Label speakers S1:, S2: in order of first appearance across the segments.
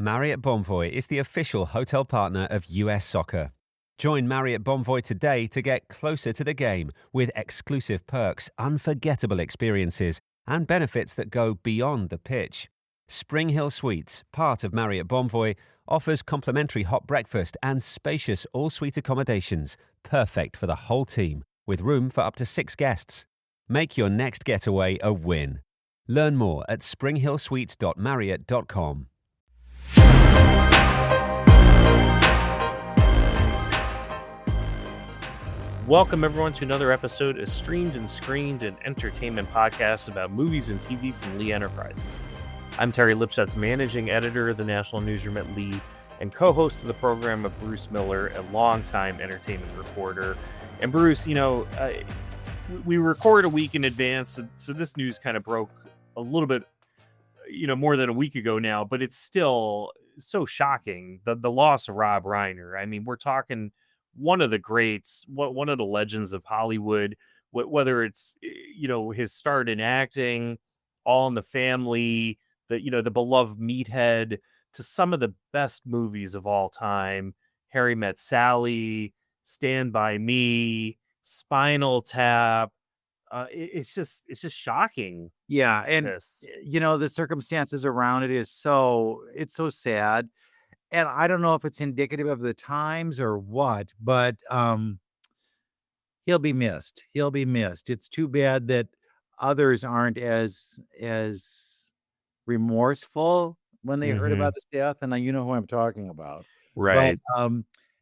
S1: Marriott Bonvoy is the official hotel partner of US Soccer. Join Marriott Bonvoy today to get closer to the game with exclusive perks, unforgettable experiences, and benefits that go beyond the pitch. Spring Hill Suites, part of Marriott Bonvoy, offers complimentary hot breakfast and spacious all-suite accommodations, perfect for the whole team, with room for up to 6 guests. Make your next getaway a win. Learn more at springhillsuites.marriott.com.
S2: Welcome, everyone, to another episode of Streamed and Screened, an entertainment podcast about movies and TV from Lee Enterprises. I'm Terry Lipshetz, managing editor of the National Newsroom at Lee and co-host of the program of Bruce Miller, a longtime entertainment reporter. And Bruce, we record a week in advance, so this news kind of broke a little bit, more than a week ago now, but it's still so shocking, the loss of Rob Reiner. I mean, we're talking one of the greats, one of the legends of Hollywood, whether it's, his start in acting, All in the Family, the beloved Meathead, to some of the best movies of all time, Harry Met Sally, Stand By Me, Spinal Tap. It's just shocking.
S3: Yeah. And, the circumstances around it it's so sad. And I don't know if it's indicative of the times or what, but he'll be missed. It's too bad that others aren't as remorseful when they heard about his death. And you know who I'm talking about.
S2: Right.
S3: But,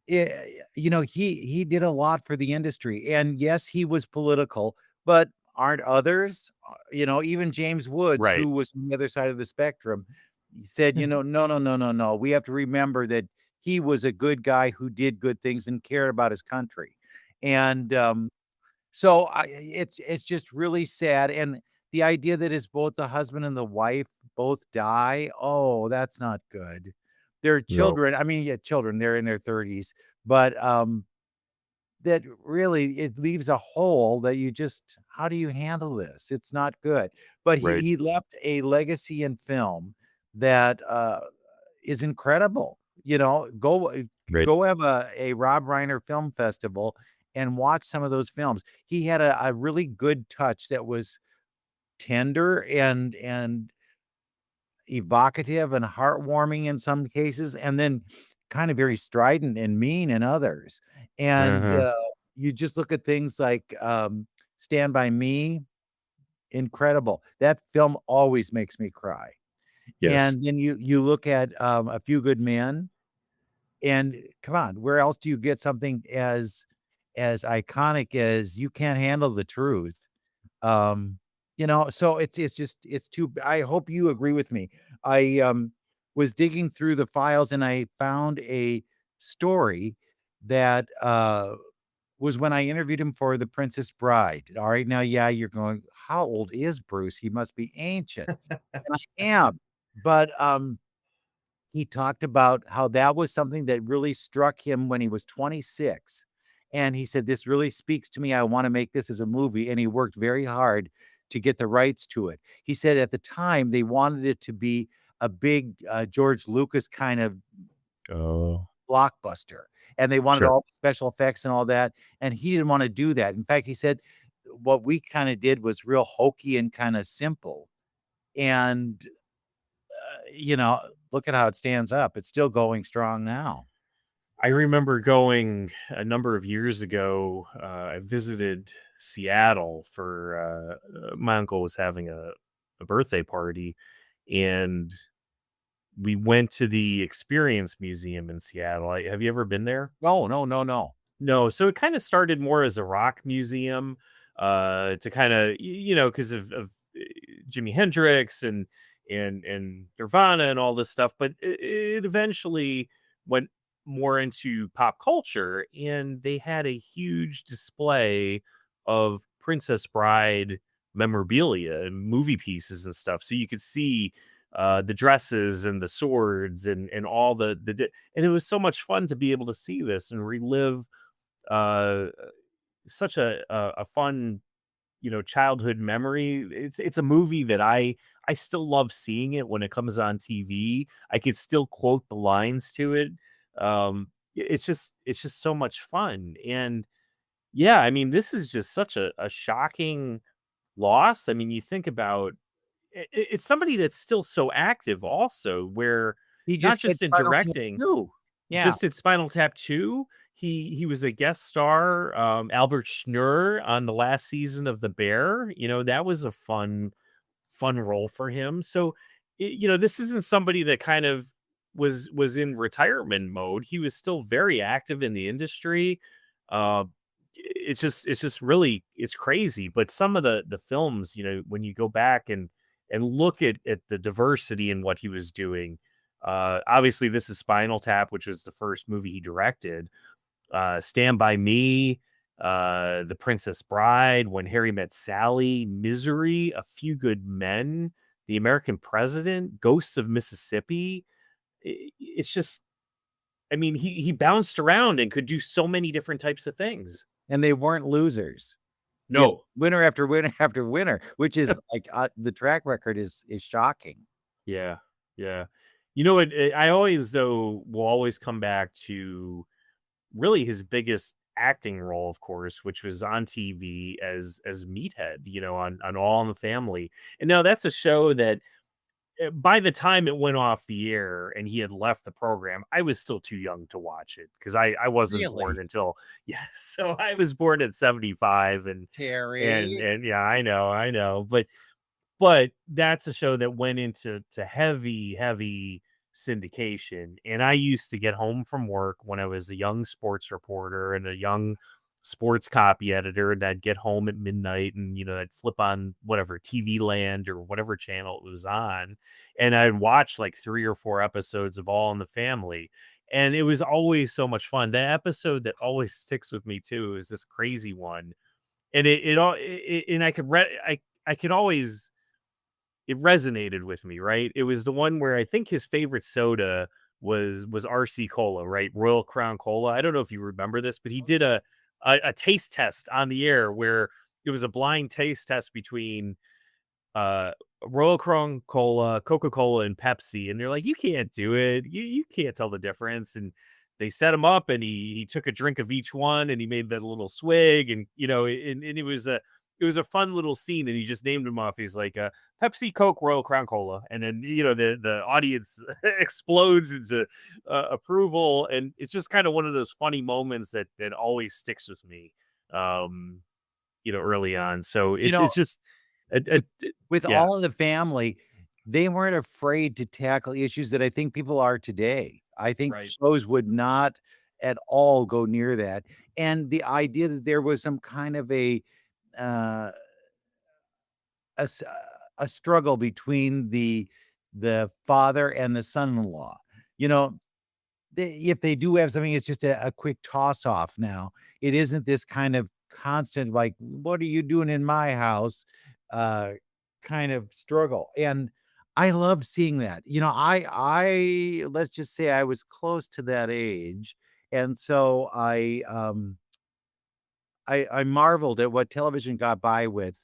S3: he did a lot for the industry. And yes, he was political, but aren't others? Even James Woods,
S2: Right.
S3: who was on the other side of the spectrum, he said, no. We have to remember that he was a good guy who did good things and cared about his country. And it's just really sad. And the idea that is both the husband and the wife both die. Oh, that's not good. Their children, children, they're in their 30s, but that really, it leaves a hole that how do you handle this? It's not good. But
S2: Right.
S3: he left a legacy in film that is incredible. Go have a Rob Reiner film festival and watch some of those films. He had a really good touch that was tender and evocative and heartwarming in some cases, and then kind of very strident and mean in others. And you just look at things like Stand By Me, incredible. That film always makes me cry.
S2: Yes.
S3: And then you look at A Few Good Men, and come on, where else do you get something as iconic as You Can't Handle the Truth? So it's too. I hope you agree with me. I was digging through the files and I found a story that was when I interviewed him for The Princess Bride. All right, now, you're going, how old is Bruce? He must be ancient. And I am. But he talked about how that was something that really struck him when he was 26. And he said, this really speaks to me. I want to make this as a movie. And he worked very hard to get the rights to it. He said at the time, they wanted it to be a big George Lucas kind of blockbuster. And they wanted all the special effects and all that. And he didn't want to do that. In fact, he said, what we kind of did was real hokey and kind of simple. And, look at how it stands up. It's still going strong now.
S2: I remember going a number of years ago. I visited Seattle for my uncle was having a birthday party, and we went to the Experience Museum in Seattle. Have you ever been there?
S3: No.
S2: No. So it kind of started more as a rock museum, to kind of, because of Jimi Hendrix and Nirvana and all this stuff. But it eventually went more into pop culture, and they had a huge display of Princess Bride memorabilia and movie pieces and stuff. So you could see the dresses and the swords and all and it was so much fun to be able to see this and relive such a fun childhood memory. It's a movie that I I still love seeing it when it comes on TV. I could still quote the lines to it. It's just so much fun. And yeah, I mean, this is just such a shocking loss. I mean, you think about it's somebody that's still so active also, where
S3: He
S2: not
S3: just had
S2: just in
S3: Spinal Tap
S2: directing,
S3: too. Yeah.
S2: just at Spinal Tap 2, he was a guest star, Albert Schnurr on the last season of The Bear. That was a fun role for him. So, this isn't somebody that kind of was in retirement mode. He was still very active in the industry. Uh, it's just really it's crazy. But some of the films, when you go back and look at the diversity in what he was doing. Obviously, this is Spinal Tap, which was the first movie he directed. Stand by Me, The Princess Bride, When Harry Met Sally, Misery, A Few Good Men, The American President, Ghosts of Mississippi. It's just, I mean, he bounced around and could do so many different types of things.
S3: And they weren't losers.
S2: No.
S3: Winner after winner after winner, which is like the track record is shocking.
S2: Yeah. Yeah. You know what? I always, though, will always come back to really his biggest acting role, of course, which was on TV as Meathead, on All in the Family. And now that's a show that by the time it went off the air and he had left the program, I was still too young to watch it because I wasn't born until so I was born at 75 and yeah, I know. But that's a show that went into heavy syndication. And I used to get home from work when I was a young sports reporter and a young sports copy editor, and I'd get home at midnight and I'd flip on whatever TV Land or whatever channel it was on, and I'd watch like 3 or 4 episodes of All in the Family, and it was always so much fun. The episode that always sticks with me too is this crazy one, and and I could always, it resonated with me, right? It was the one where I think his favorite soda was RC Cola, right? Royal Crown Cola. I don't know if you remember this, but he did a taste test on the air where it was a blind taste test between Royal Crown Cola, Coca-Cola, and Pepsi. And they're like, you can't do it. You can't tell the difference. And they set him up and he took a drink of each one and he made that little swig. And, and it was a fun little scene. And he just named him off. He's like, Pepsi, Coke, Royal Crown Cola. And then, the audience explodes into approval. And it's just kind of one of those funny moments that always sticks with me, early on. So it's just
S3: with All in the Family, they weren't afraid to tackle issues that I think people are today. I think shows would not at all go near that. And the idea that there was some kind of a struggle between the father and the son-in-law. If they do have something, it's just a quick toss off now. It isn't this kind of constant, like, what are you doing in my house? Kind of struggle. And I loved seeing that. I let's just say I was close to that age. And so I marveled at what television got by with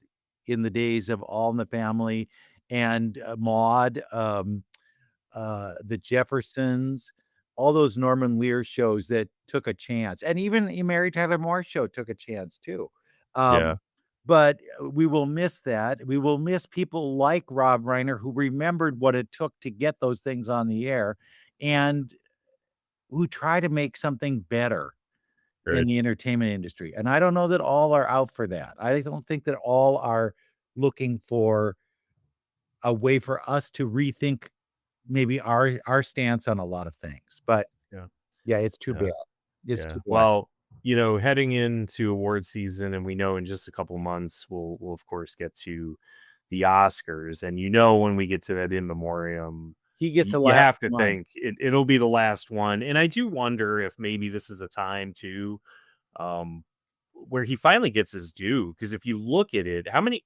S3: in the days of All in the Family and Maude, the Jeffersons, all those Norman Lear shows that took a chance. And even a Mary Tyler Moore show took a chance too. But we will miss that. We will miss people like Rob Reiner who remembered what it took to get those things on the air and who try to make something better in the entertainment industry. And I don't know that all are out for that. I don't think that all are looking for a way for us to rethink maybe our stance on a lot of things. But yeah, it's too bad. It's too bad.
S2: Well, heading into award season, and we know in just a couple months, we'll of course get to the Oscars. And when we get to that in memoriam,
S3: he gets the
S2: you
S3: last
S2: have to
S3: one.
S2: think it'll be the last one. And I do wonder if maybe this is a time to where he finally gets his due. Because if you look at it, how many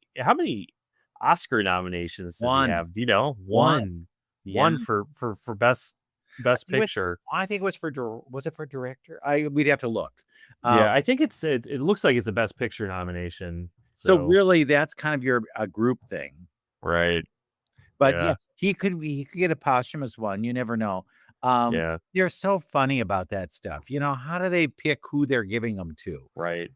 S2: Oscar nominations does he have? Do you know? One for best picture.
S3: I think it was for director? We'd have to look.
S2: I think it looks like it's a best picture nomination.
S3: So really that's kind of a group thing.
S2: Right.
S3: But yeah,
S2: Yeah.
S3: he could get a posthumous one. You never know.
S2: Yeah.
S3: They're so funny about that stuff. How do they pick who they're giving them to?
S2: Right.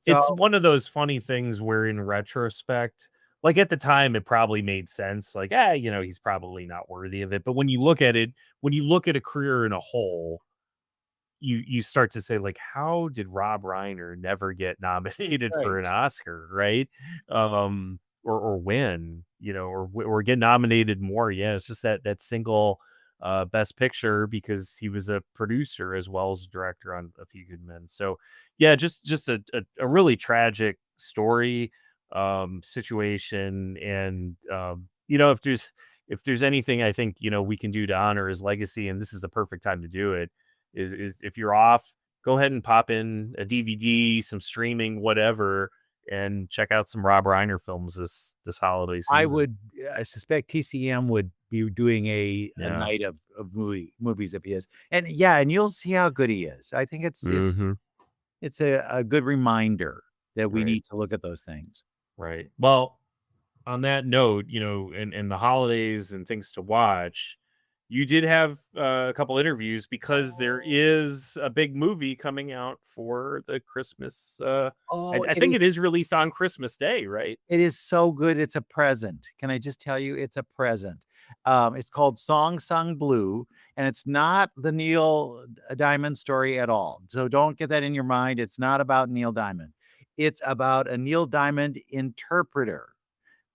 S2: It's
S3: So
S2: one of those funny things where in retrospect, like at the time, it probably made sense. Like, he's probably not worthy of it. But when you look at it, when you look at a career in a whole, you start to say, like, how did Rob Reiner never get nominated for an
S3: right.
S2: Oscar, right? Or win, or get nominated more. Yeah, it's just that single best picture because he was a producer as well as a director on A Few Good Men. So yeah, just a really tragic story, situation. And if there's anything I think we can do to honor his legacy, and this is a perfect time to do it, is if you're off, go ahead and pop in a DVD, some streaming, whatever, and check out some Rob Reiner films this holiday season.
S3: I suspect TCM would be doing a
S2: Yeah.
S3: night of movies if he is. And yeah, and you'll see how good he is. I think
S2: Mhm.
S3: it's a good reminder that we
S2: Right.
S3: need to look at those things.
S2: Right. Well, on that note, and the holidays and things to watch, you did have a couple interviews because there is a big movie coming out for the Christmas.
S3: Oh,
S2: I
S3: it
S2: think it
S3: is
S2: is released on Christmas Day, right?
S3: it is so good, it's a present. Can I just tell you, it's a present. It's called Song Sung Blue, and it's not the Neil Diamond story at all. So don't get that in your mind. It's not about Neil Diamond. It's about a Neil Diamond interpreter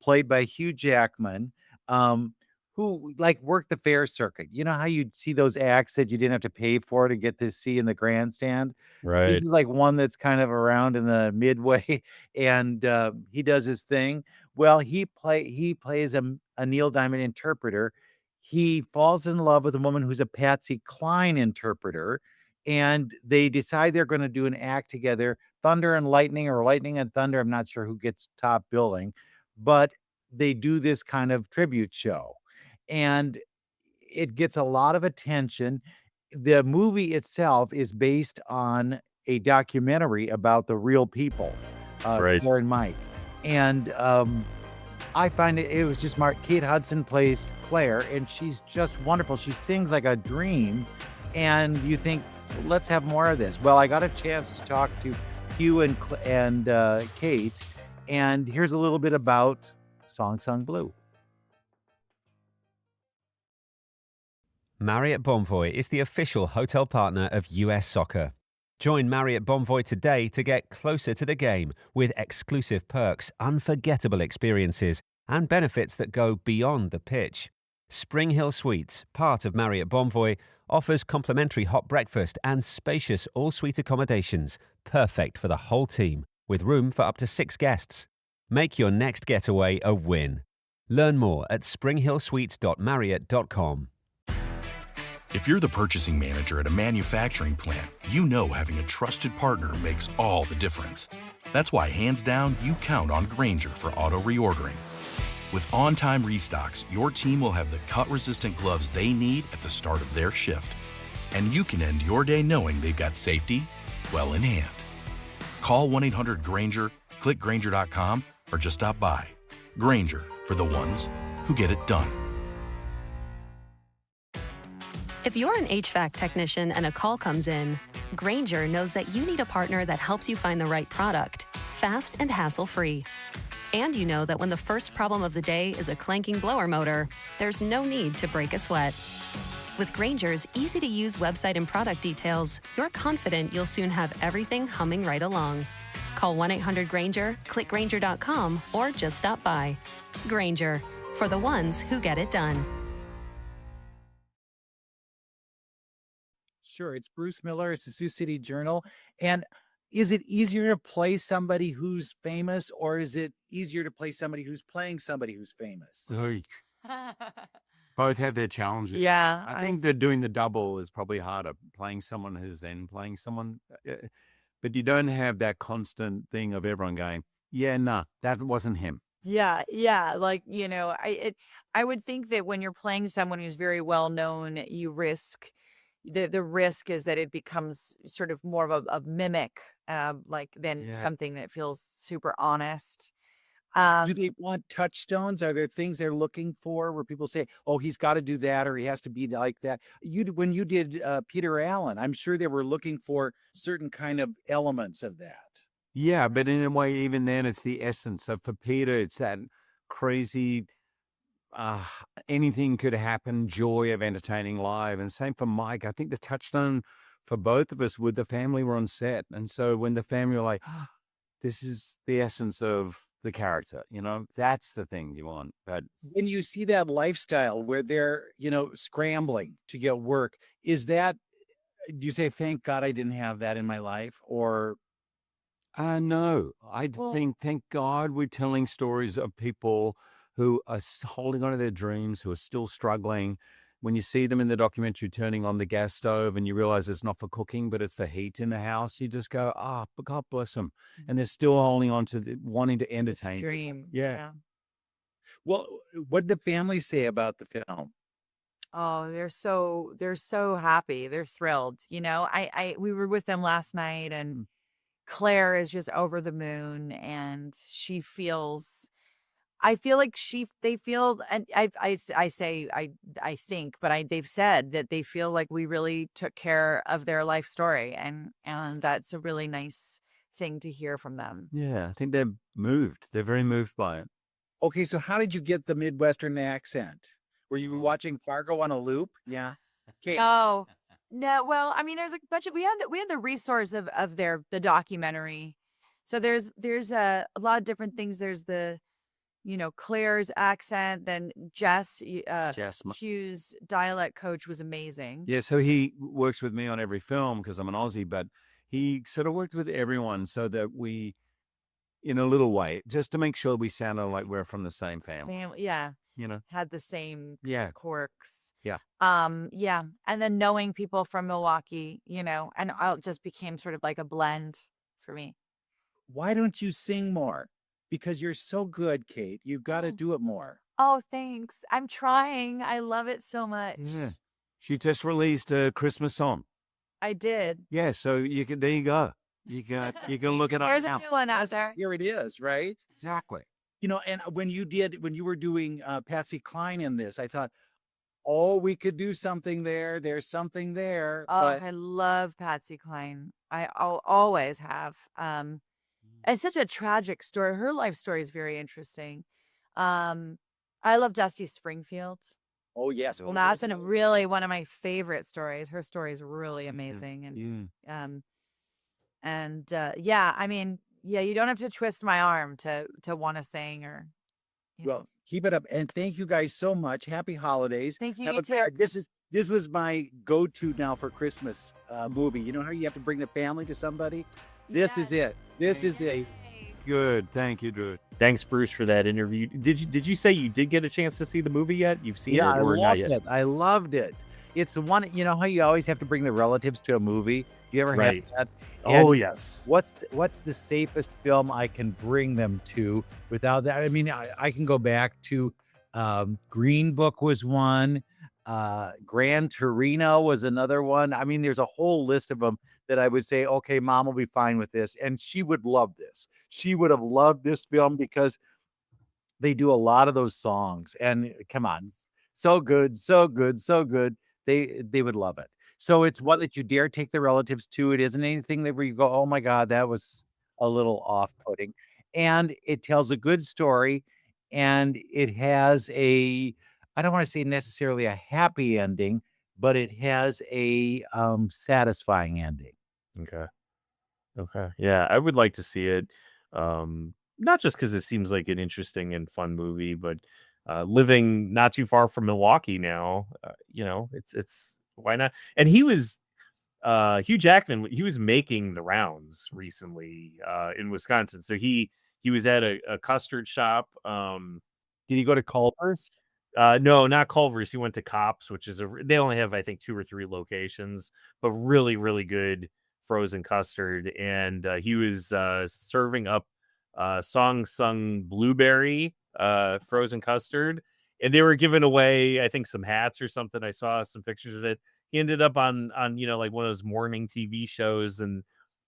S3: played by Hugh Jackman, um, who like worked the fair circuit. You know how you'd see those acts that you didn't have to pay for to get to see in the grandstand? This
S2: Right.
S3: is like one that's kind of around in the midway, and he does his thing. Well, he plays a Neil Diamond interpreter. He falls in love with a woman who's a Patsy Cline interpreter, and they decide they're going to do an act together. Thunder and Lightning, or Lightning and Thunder. I'm not sure who gets top billing, but they do this kind of tribute show, and it gets a lot of attention. The movie itself is based on a documentary about the real people,
S2: Right.
S3: Claire and Mike, and, I find it was just smart. Kate Hudson plays Claire, and she's just wonderful. She sings like a dream, and you think, "Let's have more of this." Well, I got a chance to talk to Hugh and Kate, and here's a little bit about Song Sung Blue.
S1: Marriott Bonvoy is the official hotel partner of US Soccer. Join Marriott Bonvoy today to get closer to the game with exclusive perks, unforgettable experiences, and benefits that go beyond the pitch. Spring Hill Suites, part of Marriott Bonvoy, offers complimentary hot breakfast and spacious all-suite accommodations, perfect for the whole team, with room for up to 6 guests. Make your next getaway a win. Learn more at springhillsuites.marriott.com.
S4: If you're the purchasing manager at a manufacturing plant, you know having a trusted partner makes all the difference. That's why, hands down, you count on Grainger for auto reordering. With on-time restocks, your team will have the cut-resistant gloves they need at the start of their shift. And you can end your day knowing they've got safety well in hand. Call 1-800-GRAINGER, click Grainger.com, or just stop by. Grainger, for the ones who get it done.
S5: If you're an HVAC technician and a call comes in, Grainger knows that you need a partner that helps you find the right product, fast and hassle-free. And you know that when the first problem of the day is a clanking blower motor, there's no need to break a sweat. With Grainger's easy-to-use website and product details, you're confident you'll soon have everything humming right along. Call 1-800-GRAINGER, click Grainger.com, or just stop by. Grainger, for the ones who get it done.
S3: Sure, it's Bruce Miller, it's the Sioux City Journal, and is it easier to play somebody who's famous, or is it easier to play somebody who's playing somebody who's famous?
S6: Oy. Both have their challenges.
S3: Yeah,
S6: I think that doing the double is probably harder, playing someone who's then playing someone. But you don't have that constant thing of everyone going, yeah, nah, that wasn't him.
S7: Yeah, yeah. Like, I would think that when you're playing someone who's very well known, you risk the risk is that it becomes sort of more of a mimic, like than
S6: Yeah.
S7: something that feels super honest.
S3: Do they want touchstones? Are there things they're looking for where people say, "Oh, he's got to do that," or "He has to be like that"? When you did Peter Allen, I'm sure they were looking for certain kind of elements of that.
S6: Yeah, but in a way, even then, it's the essence. So for Peter, it's that crazy, uh, anything could happen, joy of entertaining live. And same for Mike. I think the touchstone for both of us with the family were on set. And so when the family were like, this is the essence of the character, that's the thing you want. But
S3: When you see that lifestyle where they're, scrambling to get work, do you say, "Thank God I didn't have that in my life," or?
S6: no,
S7: Well,
S6: think, thank God we're telling stories of people who are holding on to their dreams, who are still struggling. When you see them in the documentary turning on the gas stove and you realize it's not for cooking, but it's for heat in the house, you just go, but God bless them. And they're still holding on to wanting to
S7: it's a
S6: entertain people.
S7: dream.
S6: Yeah.
S3: Well, what did the family say about the film?
S7: Oh, they're so happy. They're thrilled. We were with them last night, and Claire is just over the moon, and I feel like they feel, and I think, but they've said that they feel like we really took care of their life story, and that's a really nice thing to hear from them.
S6: Yeah. I think they're moved. They're very moved by it.
S3: Okay, so how did you get the Midwestern accent? Were you watching Fargo on a loop? Yeah. Okay.
S7: Oh, no. Well, I mean, there's a bunch of we had the resource of the documentary. So there's a lot of different things. There's the Claire's accent, then Jess
S6: Jess.
S7: Hugh's dialect coach was amazing.
S6: Yeah. So he works with me on every film because I'm an Aussie, but he sort of worked with everyone so that we, in a little way, just to make sure we sounded like we're from the same family.
S7: Yeah.
S6: You know?
S7: Had the same
S6: Yeah.
S7: quirks.
S6: Yeah.
S7: Yeah. And then knowing people from Milwaukee, and it just became sort of like a blend for me.
S3: Why don't you sing more? Because you're so good, Kate. You've got to do it more.
S7: Oh, thanks. I'm trying. I love it so much.
S6: Yeah. She just released a Christmas song.
S7: I did.
S6: Yeah. So there you go. You can look it up
S7: There's
S6: now.
S7: a new one out there.
S3: Here it is, right?
S6: Exactly.
S3: And when you were doing Patsy Cline in this, I thought, oh, we could do something there. There's something there.
S7: Oh,
S3: But
S7: I love Patsy Cline. I'll always have. It's such a tragic story. Her life story is very interesting. I love Dusty Springfield.
S3: oh yes,
S7: Well, that's really one of my favorite stories. Her story is really amazing, yeah, I mean, yeah, you don't have to twist my arm to want to sing or.
S3: Well, keep it up, and thank you guys so much. Happy holidays.
S7: Thank you.
S3: Have
S7: You
S3: a
S7: too.
S3: great- This was my go-to now for Christmas movie. You know how you have to bring the family to somebody? This is it. This is it.
S6: Good. Thank you, Drew.
S2: Thanks, Bruce, for that interview. Did you say you did get a chance to see the movie yet? You've seen
S3: Yeah,
S2: it
S3: I
S2: or not
S3: loved
S2: yet?
S3: it. I loved it. It's the one. You know how you always have to bring the relatives to a movie. Do you ever
S2: Right.
S3: have that?
S2: Oh,
S3: And
S2: yes.
S3: What's the safest film I can bring them to without that? I mean, I can go back to Green Book was one. Gran Torino was another one. I mean, there's a whole list of them that I would say, okay, Mom will be fine with this, and she would love this. She would have loved this film because they do a lot of those songs, and come on, so good, so good, so good. They would love it. So it's one that you dare take the relatives to. It isn't anything that where you go, oh my God, that was a little off-putting. And it tells a good story, and it has I don't want to say necessarily a happy ending, but it has a satisfying ending.
S2: Okay. Yeah, I would like to see it. Not just because it seems like an interesting and fun movie, but living not too far from Milwaukee now, it's why not? And he was Hugh Jackman. He was making the rounds recently in Wisconsin, so he was at a custard shop.
S3: Did he go to Culver's?
S2: No, not Culver's. He went to Cops, which is they only have, I think, 2 or 3 locations, but really, really good frozen custard. And he was serving up Song Sung Blueberry frozen custard. And they were giving away, I think, some hats or something. I saw some pictures of it. He ended up on like one of those morning TV shows, and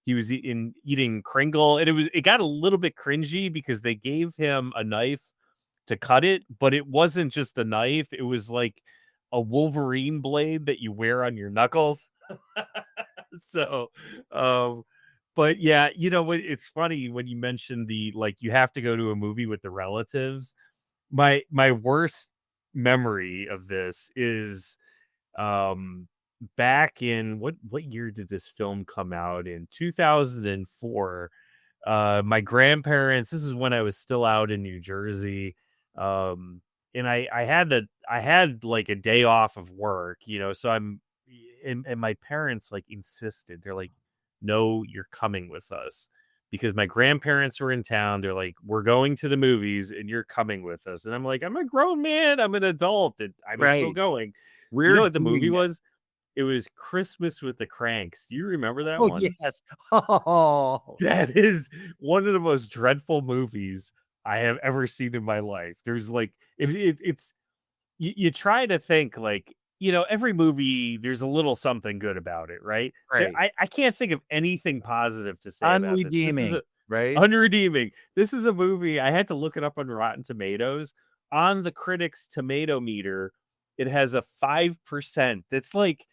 S2: he was eating Kringle, and it got a little bit cringy because they gave him a knife to cut it, but it wasn't just a knife. It was like a Wolverine blade that you wear on your knuckles. So, but yeah, it's funny when you mentioned you have to go to a movie with the relatives. My worst memory of this is back in what year did this film come out? In 2004. My grandparents, this is when I was still out in New Jersey. And I had like a day off of work, so and my parents like insisted. They're like, no, you're coming with us, because my grandparents were in town. They're like, we're going to the movies and you're coming with us. And I'm like, I'm a grown man, I'm an adult, and I'm still
S3: Right.
S2: going.
S3: We're
S2: You know what the
S3: doing
S2: movie
S3: it.
S2: was? It was Christmas with the Cranks. Do you remember that
S3: Oh,
S2: one?
S3: yes. Oh,
S2: That is one of the most dreadful movies I have ever seen in my life. There's like it's you try to think like, every movie, there's a little something good about it, right?
S3: right.
S2: I can't think of anything positive to say about this. This is
S3: Unredeeming, right?
S2: unredeeming. This is a movie. I had to look it up on Rotten Tomatoes. On the critics' tomato meter, it has a 5%. That's like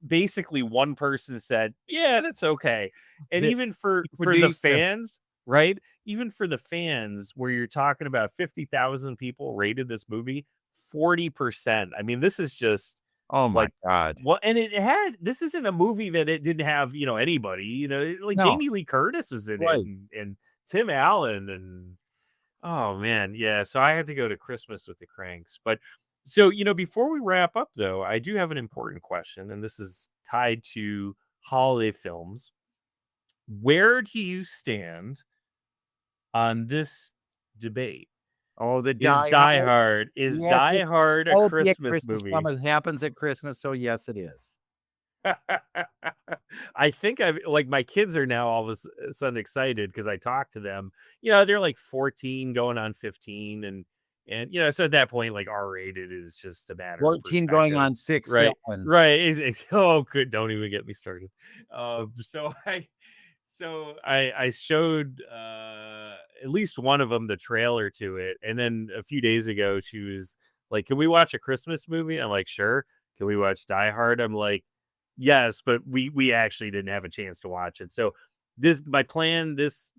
S2: basically one person said, yeah, that's okay. And
S3: The
S2: even for the
S3: producer.
S2: fans, right? Even for the fans, where you're talking about 50,000 people rated this movie, 40%. I mean, this is just
S3: Oh my
S2: like
S3: God.
S2: what, and this isn't a movie that it didn't have, anybody, like
S3: No.
S2: Jamie Lee Curtis was in
S3: Right.
S2: it, and Tim Allen, and oh man, yeah. So I had to go to Christmas with the Cranks. But so, before we wrap up though, I do have an important question, and this is tied to holiday films. Where do you stand on this debate?
S3: Oh, the
S2: Is
S3: Die
S2: Die
S3: Hard.
S2: Hard is
S3: Yes,
S2: Die
S3: it
S2: Hard a
S3: will be a
S2: Christmas
S3: Christmas
S2: movie?
S3: film. It happens at Christmas, so yes, it is.
S2: I think like my kids are now all of a sudden excited because I talk to them. They're like 14 going on 15, and so at that point, like R-rated is just a matter of
S3: 14 going
S2: perspective.
S3: on 6,
S2: Right.
S3: 7.
S2: Right. Oh, good. Don't even get me started. So I showed at least one of them the trailer to it, and then a few days ago she was like, "Can we watch a Christmas movie?" I'm like, "Sure." Can we watch Die Hard? I'm like, "Yes," but we actually didn't have a chance to watch it. So my plan this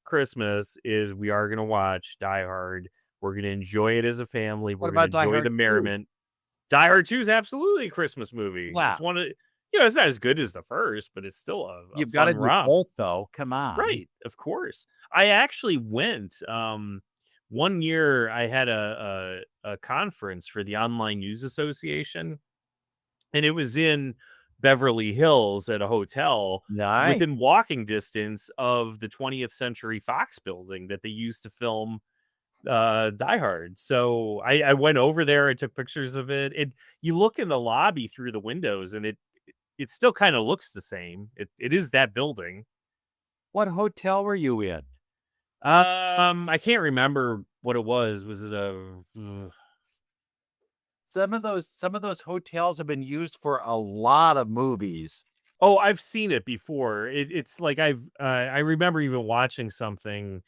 S2: Christmas is we are gonna watch Die Hard. We're gonna enjoy it as a family.
S3: What
S2: We're gonna
S3: about Die
S2: enjoy
S3: Hard
S2: the
S3: 2?
S2: merriment. Die Hard 2 is absolutely a Christmas movie.
S3: Wow.
S2: It's one of it's not as good as the first, but it's still a
S3: You've got to
S2: fun
S3: do
S2: romp.
S3: both, though. Come on.
S2: Right, of course. I actually went one year. I had a conference for the Online News Association, and it was in Beverly Hills at a hotel
S3: Nice.
S2: within walking distance of the 20th Century Fox building that they used to film Die Hard. So I went over there. I took pictures of it. You look in the lobby through the windows, and it still kind of looks the same. It is that building.
S3: What hotel were you in?
S2: I can't remember what it was. Was it
S3: Some of those hotels have been used for a lot of movies.
S2: Oh, I've seen it before. It's like I remember even watching something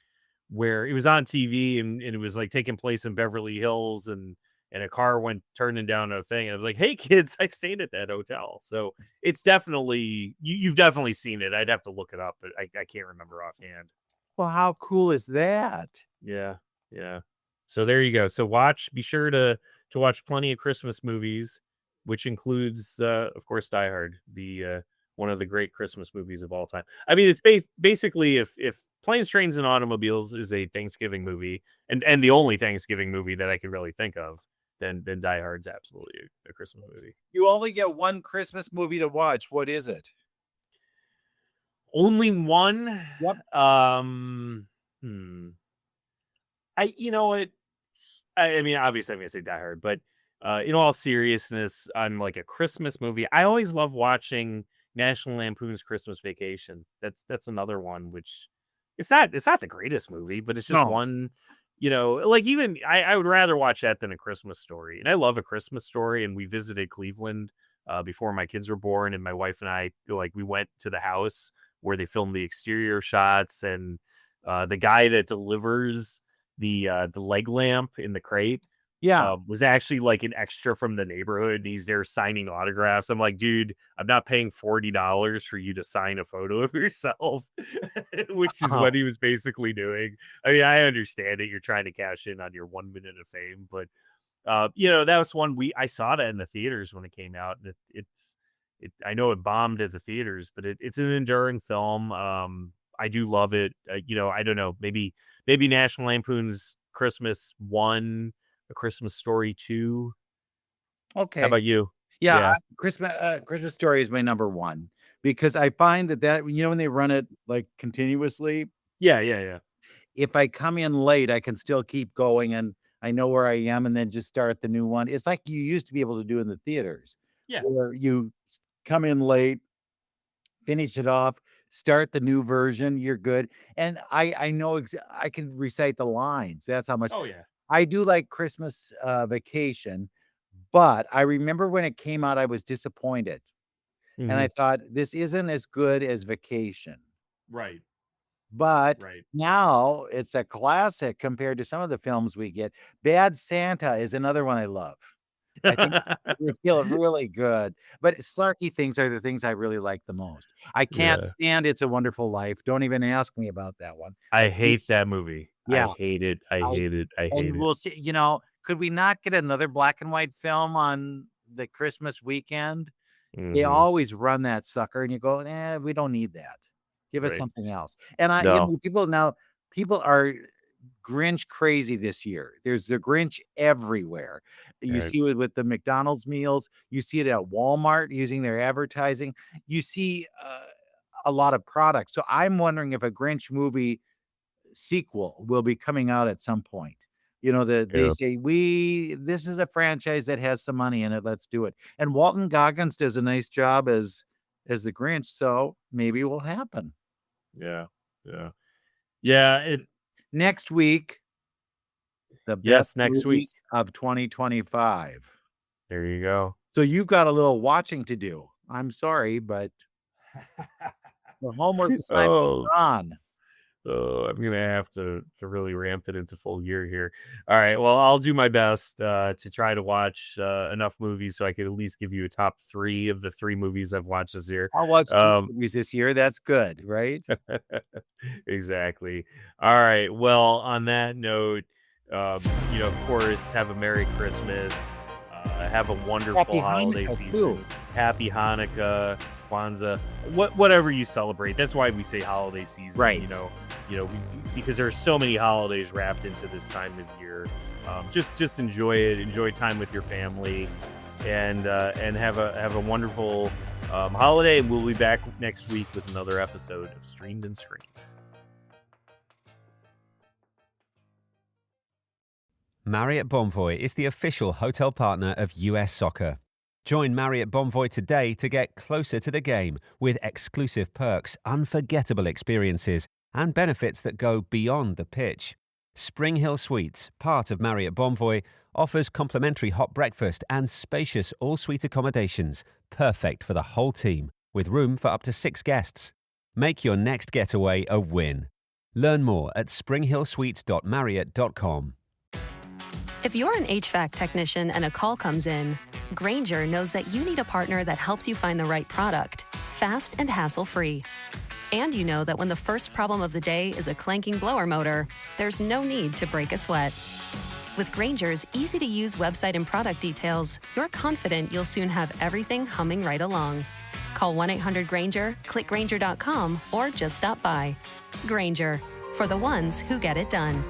S2: where it was on TV, and it was like taking place in Beverly Hills, and a car went turning down a thing, and I was like, "Hey kids, I stayed at that hotel." So it's definitely you've definitely seen it. I'd have to look it up, but I can't remember offhand.
S3: Well, how cool is that?
S2: Yeah, yeah. So there you go. So be sure to watch plenty of Christmas movies, which includes, of course, Die Hard, the one of the great Christmas movies of all time. I mean, it's basically if Planes, Trains, and Automobiles is a Thanksgiving movie, and the only Thanksgiving movie that I could really think of, then Die Hard's absolutely a Christmas movie.
S3: You only get one Christmas movie to watch. What is it?
S2: Only one?
S3: Yep.
S2: You know what? I mean, obviously, I'm gonna say Die Hard, but in all seriousness, on like a Christmas movie, I always love watching National Lampoon's Christmas Vacation. That's another one, which it's not the greatest movie, but it's just
S3: No.
S2: one. Like even I would rather watch that than A Christmas Story, and I love A Christmas Story. And we visited Cleveland before my kids were born, and my wife and I we went to the house where they film the exterior shots, and the guy that delivers the leg lamp in the crate was actually like an extra from the neighborhood, and he's there signing autographs. I'm like, dude, I'm not paying $40 for you to sign a photo of yourself, which is what he was basically doing. I mean, I understand it. You're trying to cash in on your 1 minute of fame, but that was one I saw that in the theaters when it came out. I know it bombed at the theaters, but it's an enduring film. I do love it. I don't know, maybe National Lampoon's Christmas 1, A Christmas Story 2.
S3: Okay.
S2: How about you?
S3: Yeah. Christmas Story is my number 1 because I find that when they run it like continuously.
S2: Yeah.
S3: If I come in late, I can still keep going and I know where I am and then just start the new one. It's like you used to be able to do in the theaters.
S2: Yeah.
S3: Where you come in late, finish it off, start the new version, you're good. And I know I can recite the lines. That's how much.
S2: Oh, yeah.
S3: I do like Christmas Vacation, but I remember when it came out, I was disappointed. And I thought, this isn't as good as Vacation.
S2: Right.
S3: But now it's a classic compared to some of the films we get. Bad Santa is another one I love. I think we feel really good. But snarky things are the things I really like the most. I can't stand It's a Wonderful Life. Don't even ask me about that one.
S2: I hate that movie.
S3: Yeah.
S2: I hate it. I hate it.
S3: And we'll see, could we not get another black and white film on the Christmas weekend? They always run that sucker and you go, we don't need that. Give us something else. And people are Grinch crazy this year. There's the Grinch everywhere. You see it with the McDonald's meals. You see it at Walmart using their advertising. You see a lot of products. So I'm wondering if a Grinch movie sequel will be coming out at some point. They say, this is a franchise that has some money in it. Let's do it. And Walton Goggins does a nice job as the Grinch. So maybe it will happen.
S2: Yeah.
S3: Next week, the best next week of 2025.
S2: There you go.
S3: So you've got a little watching to do. I'm sorry, but the homework assignment is on.
S2: Oh, I'm gonna have to really ramp it into full gear here. All right. Well, I'll do my best to try to watch enough movies so I could at least give you a top 3 of the 3 movies I've watched this year.
S3: I'll watch 2 movies this year. That's good, right?
S2: Exactly. All right. Well, on that note, of course, have a Merry Christmas. Have a wonderful holiday season.
S3: Too.
S2: Happy Hanukkah, Kwanzaa, whatever you celebrate. That's why we say holiday season,
S3: right?
S2: Because there's so many holidays wrapped into this time of year. Just enjoy it. Enjoy time with your family, and have a wonderful holiday. And we'll be back next week with another episode of Streamed and Screened.
S1: Marriott Bonvoy is the official hotel partner of US Soccer. Join Marriott Bonvoy today to get closer to the game with exclusive perks, unforgettable experiences, and benefits that go beyond the pitch. Spring Hill Suites, part of Marriott Bonvoy, offers complimentary hot breakfast and spacious all-suite accommodations, perfect for the whole team, with room for up to 6 guests. Make your next getaway a win. Learn more at springhillsuites.marriott.com.
S5: If you're an HVAC technician and a call comes in, Grainger knows that you need a partner that helps you find the right product, fast and hassle-free. And you know that when the first problem of the day is a clanking blower motor, there's no need to break a sweat. With Grainger's easy-to-use website and product details, you're confident you'll soon have everything humming right along. Call 1-800-GRAINGER, click Grainger.com, or just stop by. Grainger, for the ones who get it done.